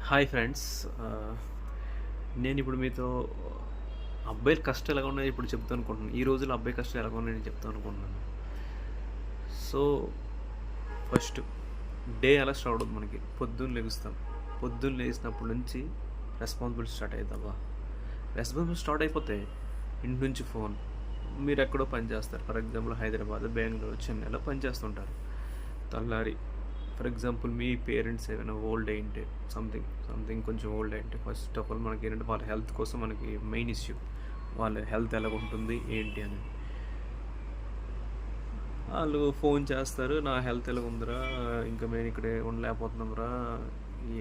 Hi friends. నేను ఇప్పుడు మీతో అబ్బాయిల కష్టాలు ఎలా ఉన్నాయో ఇప్పుడు చెప్తాను అనుకుంటున్నాను. ఈ రోజుల్లో అబ్బాయి కష్టాలు ఎలా ఉన్నాయో నేను చెప్తాను అనుకుంటున్నాను. సో ఫస్ట్ డే ఎలా స్టార్ట్ అవుతుంది మనకి? పొద్దున్న లెగుస్తాం. పొద్దున్న లేచినప్పటి నుంచి రెస్పాన్సిబిలిటీ స్టార్ట్ అవుతుందా? రెస్పాన్సిబిలిటీ స్టార్ట్ అయిపోతే ఇంటి నుంచి ఫోన్. మీరు ఎక్కడో పని చేస్తారు, ఫర్ ఎగ్జాంపుల్ హైదరాబాద్, బెంగళూరు, చెన్నైలో పని చేస్తుంటారు. తెల్లారి ఫర్ ఎగ్జాంపుల్ మీ పేరెంట్స్ ఏమైనా ఓల్డ్ అయింటే సంథింగ్ కొంచెం ఓల్డ్ అయింటే ఫస్ట్ ఆఫ్ ఆల్ మనకి ఏంటంటే వాళ్ళ హెల్త్ కోసం మనకి మెయిన్ ఇష్యూ. వాళ్ళ హెల్త్ ఎలా ఉంటుంది ఏంటి అని వాళ్ళు ఫోన్ చేస్తారు. నా హెల్త్ ఎలా ఉందిరా, ఇంకా మేము ఇక్కడే ఉండలేకపోతున్నాంరా,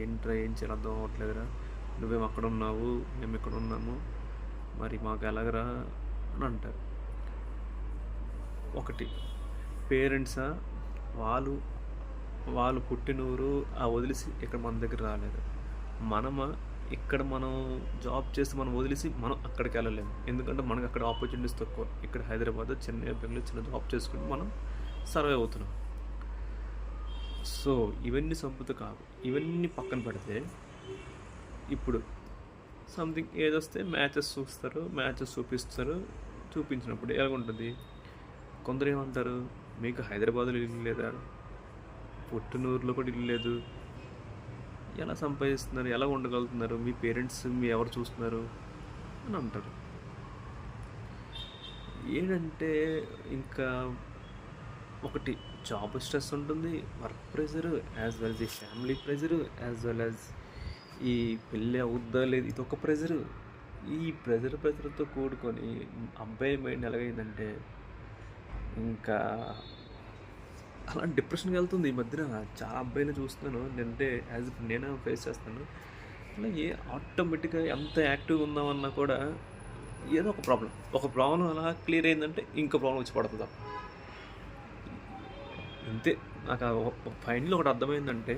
ఏంట్రా ఏం చేయాలి అర్థం అవ్వట్లేదురా, నువ్వేమో అక్కడ ఉన్నావు మేము ఇక్కడ ఉన్నాము, మరి మాకు ఎలాగరా అని అంటారు. ఒకటి పేరెంట్సా, వాళ్ళు వాళ్ళు పుట్టిన ఊరు వదిలేసి ఇక్కడ మన దగ్గర రాలేదు. మనమా ఇక్కడ మనం జాబ్ చేసి మనం వదిలేసి మనం అక్కడికి వెళ్ళలేము, ఎందుకంటే మనకు అక్కడ ఆపర్చునిటీస్ తక్కువ. ఇక్కడ హైదరాబాద్, చెన్నై, బెంగళూరు చిన్న జాబ్ చేసుకుని మనం సర్వైవ్ అవుతున్నాం. సో ఇవన్నీ సంపద కాదు. ఇవన్నీ పక్కన పెడితే ఇప్పుడు సంథింగ్ ఏదొస్తే మ్యాచెస్ చూస్తారు, మ్యాచెస్ చూపించినప్పుడు ఎలాగుంటుంది? కొందరు ఏమంటారు, మీకు హైదరాబాద్లో ఇల్లు లేదా, పుట్టినూరులో కూడా ఇల్లు లేదు, ఎలా సంపాదిస్తున్నారు, ఎలా ఉండగలుగుతున్నారు, మీ పేరెంట్స్ మీ ఎవరు చూస్తున్నారు అని అంటారు. ఏంటంటే ఇంకా ఒకటి జాబ్ స్ట్రెస్ ఉంటుంది, వర్క్ ప్రెషర్, యాజ్ వెల్ ఈ family pressure, as well as ఈ పెళ్ళి అవుద్దా లేదు ఇదొక ప్రెషరు. ఈ ప్రెషర్తో కూడుకొని అబ్బాయి మైండ్ ఎలాగైందంటే ఇంకా అలా డిప్రెషన్కి వెళ్తుంది. ఈ మధ్యన చాలా అబ్బాయిలు చూస్తున్నాను, నేనంటే యాజ్ ఇఫ్ నేను ఫేస్ చేస్తాను. అలా ఆటోమేటిక్గా ఎంత యాక్టివ్గా ఉందామన్నా కూడా ఏదో ఒక ప్రాబ్లం అలా క్లియర్ అయిందంటే ఇంకో ప్రాబ్లం వచ్చి పడుతుంది. అంతే. నాకు ఫైనల్ ఒకటి అర్థమైందంటే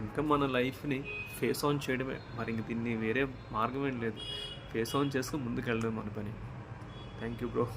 ఇంకా మన లైఫ్ని ఫేస్ ఆన్ చేయడమే, మరి ఇంక దీన్ని వేరే మార్గం ఏం లేదు. ఫేస్ ఆన్ చేసుకుని ముందుకు వెళ్ళడం మన పని. Thank you bro.